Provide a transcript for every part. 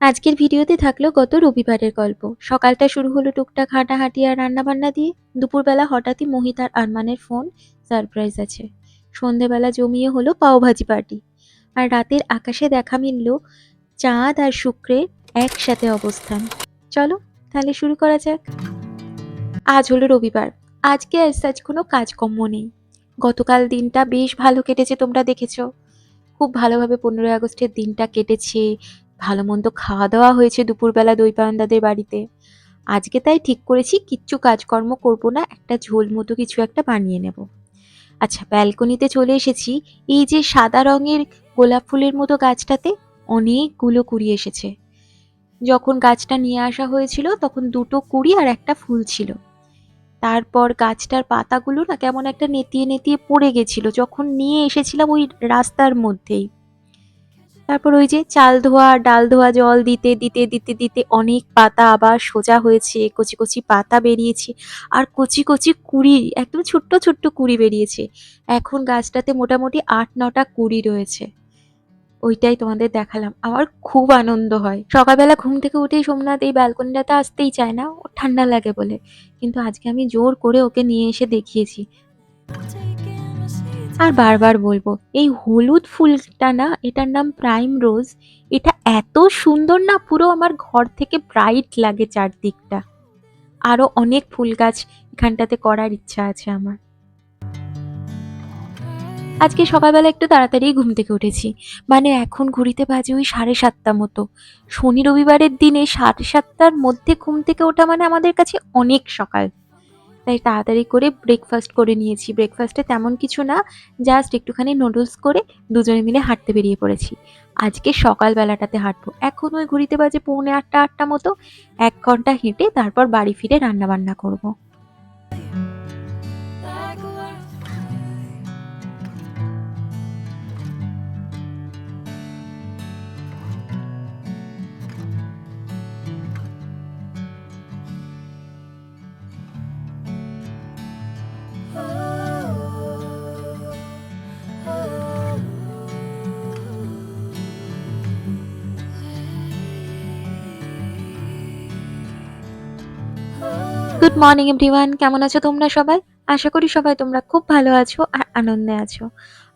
আজকের ভিডিওতে থাকলো গত রবিবারের গল্প। সকালটা শুরু হলো টুকটাক হাঁটাহাঁটি আর রান্নাবান্না দিয়ে। দুপুরবেলা হঠাৎই মোহিত আর আরমানের ফোন, সারপ্রাইজ আছে। সন্ধেবেলা জমিয়ে হলো পাওভাজি পার্টি। আর রাতের আকাশে দেখা মিলল চাঁদ আর শুক্রের একসাথে অবস্থান। চলো তাহলে শুরু করা যাক। আজ হলো রবিবার। আজকে আজ কোনো কাজকর্ম নেই। গতকাল দিনটা বেশ ভালো কেটেছে, তোমরা দেখেছো। খুব ভালোভাবে 15ই আগস্টের দিনটা কেটেছে। ভালো মন্দ খাওয়া দাওয়া হয়েছে দুপুরবেলা দই-পাওয়ান্দাদের বাড়িতে। আজকে তাই ঠিক করেছি কিচ্ছু কাজকর্ম করব না, একটা ঝোল মতো কিছু একটা বানিয়ে নেব। আচ্ছা, ব্যালকনিতে চলে এসেছি। এই যে সাদা রঙের গোলাপ ফুলের মতো গাছটাতে অনেকগুলো কুড়ি এসেছে। যখন গাছটা নিয়ে আসা হয়েছিল তখন দুটো কুড়ি আর একটা ফুল ছিল। তারপর গাছটার পাতাগুলো না কেমন একটা নেতিয়ে নেতিয়ে পড়ে গেছিল যখন নিয়ে এসেছিলাম ওই রাস্তার মধ্যেই। তারপর ওই যে চাল ধোয়া ডাল ধোয়া জল দিতে দিতে দিতে দিতে অনেক পাতা আবার সোজা হয়েছে, কচি কচি পাতা বেরিয়েছে আর কচি কচি কুড়ি, একদম ছোট্ট ছোট্ট কুড়ি বেরিয়েছে। এখন গাছটাতে মোটামুটি 8-9টা কুড়ি রয়েছে। ওইটাই তোমাদের দেখালাম। আমার খুব আনন্দ হয়। সকালবেলা ঘুম থেকে উঠেই সোমনাথ এই ব্যালকনিটাতে আসতেই চায় না, ওর ঠান্ডা লাগে বলে। কিন্তু আজকে আমি জোর করে ওকে নিয়ে এসে দেখিয়েছি। আর বারবার বলবো, এই হলুদ ফুলটা না, এটার নাম প্রাইম রোজ। এটা এত সুন্দর না, পুরো আমার ঘর থেকে ব্রাইট লাগে চারদিকটা। আরো অনেক ফুল গাছ এখানটাতে করার ইচ্ছা আছে আমার। আজকে সকালবেলা একটু তাড়াতাড়ি ঘুম থেকে উঠেছি। মানে এখন ঘড়িতে বাজে ওই 7:30 মতো। শনি রবিবারের দিনে 7:30টার মধ্যে ঘুম থেকে ওঠা মানে আমাদের কাছে অনেক সকাল। তাই তাড়াতাড়ি করে ব্রেকফাস্ট করে নিয়েছি। ব্রেকফাস্টে তেমন কিছু না, জাস্ট একটুখানি নুডলস করে দুজনে মিলে হাঁটতে বেরিয়ে পড়েছি। আজকে সকালবেলাটাতে হাঁটবো। এখন ওই ঘড়িতে বাজে 7:45-8টা মতো। 1 ঘন্টা হেঁটে তারপর বাড়ি ফিরে রান্নাবান্না করবো। গুড মর্নিং এভরিওয়ান, কেমন আছো তোমরা সবাই? আশা করি সবাই তোমরা খুব ভালো আছো আর আনন্দে আছো।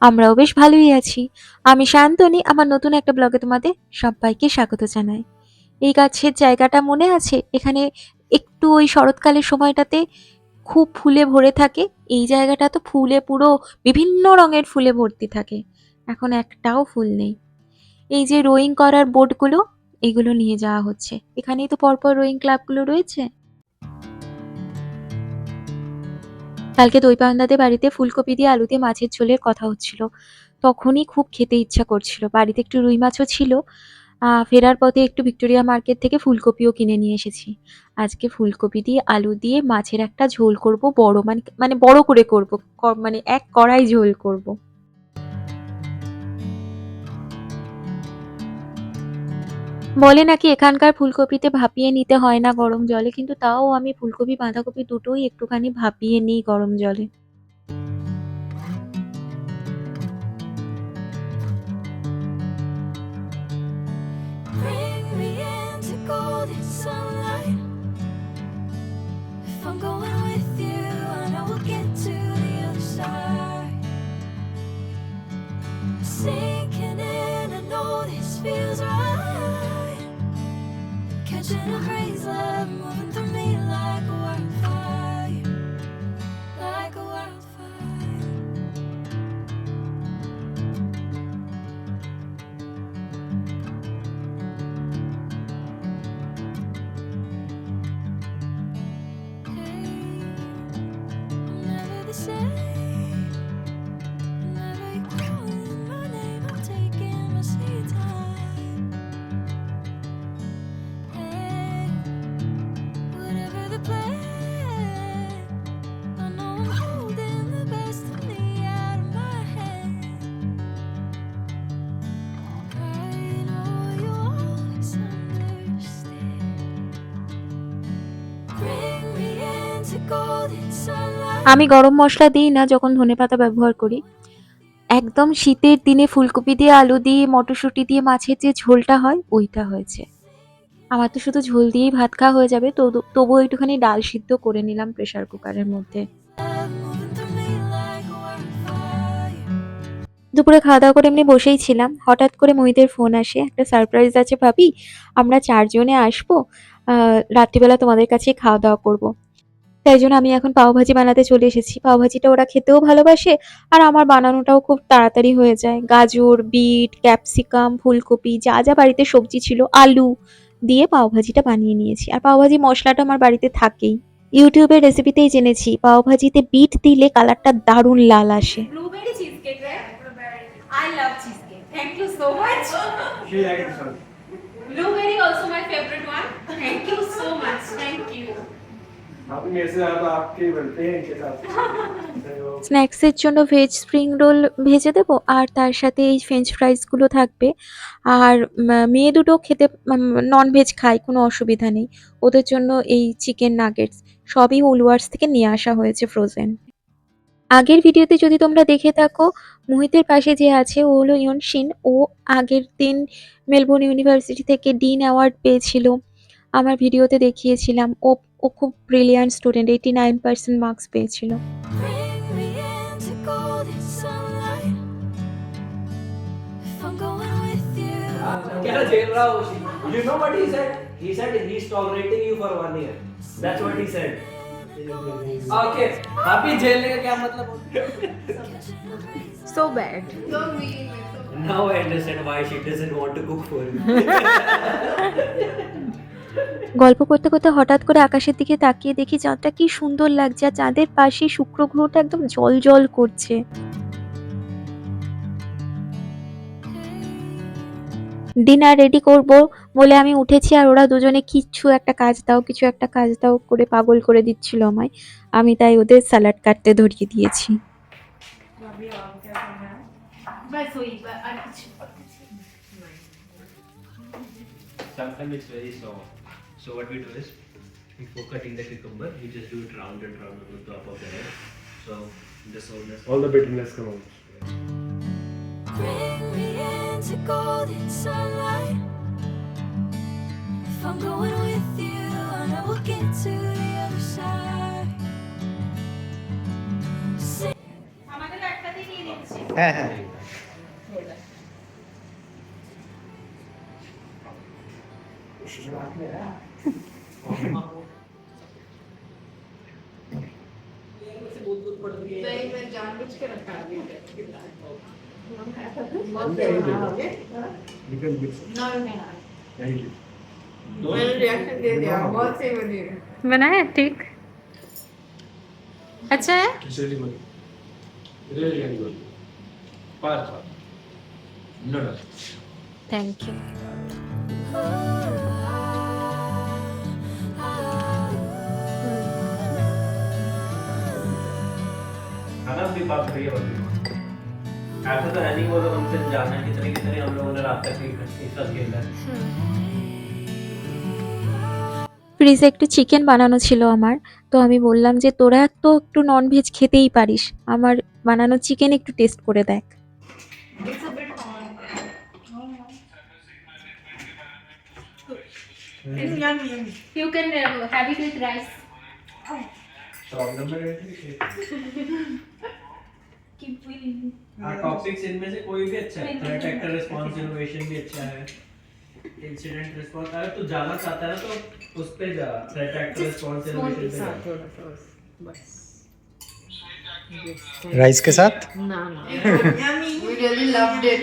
আমরাও বেশ ভালোই আছি। আমি শান্তনী, আমার নতুন একটা ব্লগে তোমাদের সবাইকে স্বাগত জানাই। এই গাছের জায়গাটা মনে আছে? এখানে একটু ওই শরৎকালের সময়টাতে খুব ফুলে ভরে থাকে। এই জায়গাটা তো ফুলে পুরো বিভিন্ন রঙের ফুলে ভর্তি থাকে। এখন একটাও ফুল নেই। এই যে রোয়িং করার বোটগুলো, এগুলো নিয়ে যাওয়া হচ্ছে। এখানেই তো পরপর রোয়িং ক্লাবগুলো রয়েছে। কালকে দই-পাওয়ান্দাদের বাড়িতে ফুলকপি দিয়ে আলু দিয়ে মাছের ঝোলের কথা হচ্ছিল। তখনই খুব খেতে ইচ্ছা করছিল। বাড়িতে একটু রুই মাছও ছিল। ফেরার পথে একটু ভিক্টোরিয়া মার্কেট থেকে ফুলকপিও কিনে নিয়ে এসেছি। আজকে ফুলকপি দিয়ে আলু দিয়ে মাছের একটা ঝোল করব, বড় মানে বড় করে করব। মানে এক কড়াই ঝোল করব। বলে নাকি এখানকার ফুলকপিতে ভাপিয়ে নিতে হয় না গরম জলে, কিন্তু তাও আমি ফুলকপি বাঁধাকপি দুটোই একটুখানি ভাপিয়ে নিই গরম জলে। Bring me into golden sunlight. If I'm going with you, I know we'll get to the other side. Sinking in, I know this feels right. Catching a breeze, love moving through me like a wildfire, like a wildfire. Never the same. Whenever you're calling my name, I'm taking my sweet time. Hey, whatever the plan, I know I'm holding the best of me out of my hand. I know you always understand. Bring me into golden sunlight. আমি গরম মশলা দিই না যখন ধনেপাতা ব্যবহার করি। একদম শীতের দিনে ফুলকপি দিয়ে আলু দিয়ে মটরশুঁটি দিয়ে মাছের যে ঝোলটা হয় ওইটা হয়েছে। আমার তো শুধু ঝোল দিয়েই ভাত খাওয়া হয়ে যাবে, তো তবুও একটুখানি ডাল সিদ্ধ করে নিলাম প্রেসার কুকারের মধ্যে। দুপুরে খাওয়া দাওয়া করে এমনি বসেই ছিলাম, হঠাৎ করে মোহিতের ফোন আসে, একটা সারপ্রাইজ আছে ভাবি, আমরা 4 জনে আসবো, রাত্রিবেলা তোমাদের কাছেই খাওয়া দাওয়া করবো। তাই জন্য আমি এখন পাওভাজি বানাতে চলে এসেছি। পাওভাজিটা ওরা খেতেও ভালোবাসে, আর আমার বানানোটাও খুব তাড়াতাড়ি হয়ে যায়। গাজর, বিট, ক্যাপসিকাম, ফুলকপি যা যা বাড়িতে সবজি ছিল, আলু দিয়ে পাওভাজিটা বানিয়ে নিয়েছি। আর পাওভাজি মশলাটা আমার বাড়িতে থাকেই। ইউটিউবের রেসিপিতেই জেনেছি পাওভাজিতে বিট দিলে কালারটা দারুণ লাল আসে। Blueberry cheesecake, right? I love cheesecake. Thank you so much. She liked it, sir. Blueberry also my favorite one. Thank you so much. Thank you. आप मेरे से ज़्यादा आपके बनते हैं इनके साथ। স্ন্যাক্সের জন্য ভেজ স্প্রিং রোল ভেজে দেবো, আর তার সাথে এই ফ্রেঞ্চ ফ্রাইসগুলো থাকবে। আর মেয়ে দুটো খেতে ননভেজ খায়, কোনো অসুবিধা নেই। ওদের জন্য এই চিকেন নাগেটস সবই উলওয়ার্স থেকে নিয়ে আসা হয়েছে ফ্রোজেন। আগের ভিডিওতে যদি তোমরা দেখে থাকো, মোহিতের পাশে যে আছে ও হলো ইয়নশিন। ও আগের দিন মেলবোর্ন ইউনিভার্সিটি থেকে ডিন অ্যাওয়ার্ড পেয়েছিল, আমার ভিডিওতে দেখিয়েছিলাম। ও ও খুব ব্রিলিয়ান্ট স্টুডেন্ট, 89% মার্কস পেয়েছিল। Bring me into golden sunlight. If I'm going with you, क्या झेल रहा हो उसी? You know what he said? He said he's tolerating you for 1 year. That's what he said. Okay. अभी झेलने का क्या मतलब होता है? So bad. Now I understand why she doesn't want to cook for you. গল্প করতে করতে হঠাৎ করে আকাশের দিকে তাকিয়ে দেখি চাঁদটা কি সুন্দর লাগছে, আর চাঁদের পাশে শুক্র গ্রহটা একদম জল জল করছে। ডিনার রেডি করব বলে আমি উঠেছি, আর ওরা দুজনে কিছু একটা কাজ দাও কিছু একটা কাজ দাও করে পাগল করে দিচ্ছিল আমায়। আমি তাই ওদের স্যালাড কাটতে ধরিয়ে দিয়েছি। बस वही Sometimes it's very soft. So what we do is, before cutting the cucumber, we just do it round and round on the top of the head. So the softness. All the bitterness come out. bring me into golden sunlight. If I'm going with you, I know we'll get to the other side. Say আমাদের একটাতেই নিয়ে দিচ্ছি। হ্যাঁ হ্যাঁ मैं जानबूझ के रखा है। Because it's very good. मैंने रिएक्शन दे दिया, बहुत सही बनी है। बनाया ठीक, अच्छा है। It's really good. Really, really good. Fast. No, no. Thank you. खाना भी बात करिए होती है। ऐसा तो है नहीं वो लोग हमसे जाना है कितने कितने हम लोगों ने रात तक एक साथ खेला है। ফ্রিজে একটু চিকেন বানানো ছিল আমার, তো আমি বললাম যে তোরা তো একটু ননভেজ খেতেই পারিস, আমার বানানো চিকেন একটু টেস্ট করে দেখ। It's a bit hard. It's yummy. You can have it with rice. Problem है Keep feeling. टॉपिक्स इनमें से कोई भी अच्छा है। थ्रेट एक्टर रिस्पांस इनोवेशन भी अच्छा है। इंसिडेंट रिस्पांस अगर तू जाना चाहता है तो उस पे जा। थ्रेट एक्टर रिस्पांस इनोवेशन पे जा। राइस के साथ We really loved it.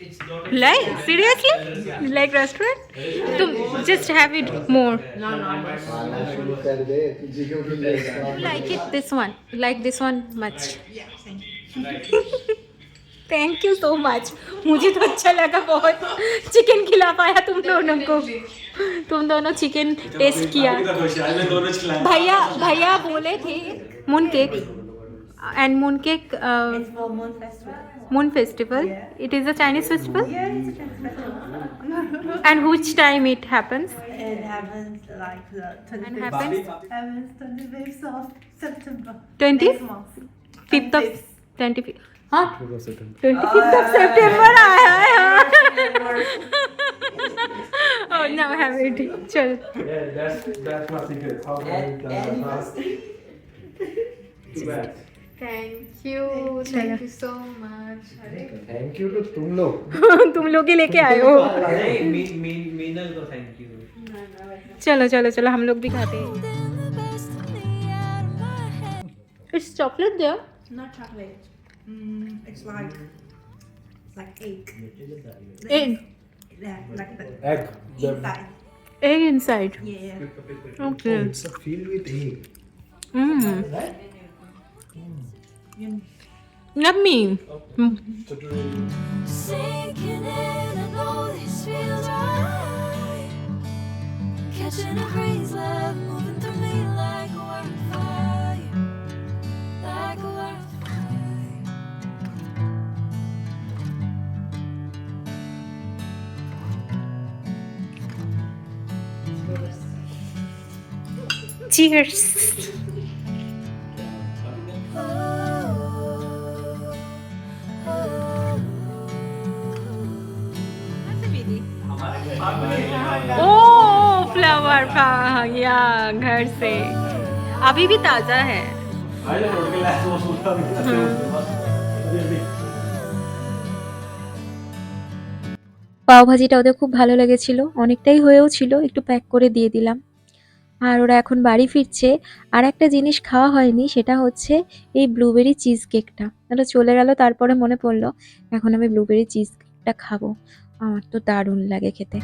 It's not a Like seriously? Like restaurant? तुम just have it more. Like it this one. Like this one much. Thank you so much. मुझे तो अच्छा लगा बहुत। चिकन खिला पाया तुम दोनों को। तुम दोनों चिकन टेस्ट किया। भैया बोले थे moon cake and moon cake moon festival. It is a Chinese festival. And which time it happens? It happens like the And 25th. happens Happens 25th of September. 20th? Next month. 5th of 25th. हाँ 25th of September आया है। নাও হ্যাঁ বেটি চল Yeah, that's my secret. How can I eat that fast? Too bad. Thank you. Thank you so much. Thank you too तुम लोग तुम लोग ही लेके आए हो नहीं मीनल को थैंक यू चलो चलो चलो हम लोग भी खाते हैं Holding the best of me out of my head. इस chocolate they Not chocolate. It's like egg. Egg Yeah, like the egg inside. Egg inside Yeah. Okay it's a filled with egg yummy Sinking in, I know this feels right. Catching a breeze, love moving through me like a wildfire, like a wildfire. Cheers ओ flower का या घर से अभी भी ताजा है I don't know, que las dos পাও ভাজিটা ওদের খুব ভালো লেগেছিল অনেকটাই হয়েও ছিল একটু প্যাক করে দিয়ে দিলাম আর ওরা এখন বাড়ি ফিরছে আর একটা জিনিস খাওয়া হয়নি সেটা হচ্ছে এই ব্লুবেরি চিজ কেকটা ওটা চলে গেল তারপরে মনে পড়লো এখন আমি ব্লুবেরি চিজ কেকটা খাবো আমার তো দারুণ লাগে খেতে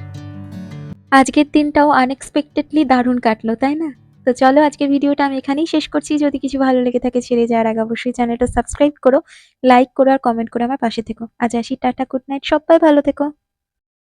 আজকের দিনটাও আনএক্সপেক্টেডলি দারুণ কাটলো তাই না তো চলো আজকের ভিডিওটা আমি এখানেই শেষ করছি যদি কিছু ভালো লেগে থাকে ছেড়ে যাওয়ার আগে অবশ্যই চ্যানেলটা সাবস্ক্রাইব করো লাইক করো আর কমেন্ট করে আমার পাশে থেকো আজ আসি টাটা গুড নাইট সবাই ভালো থেকো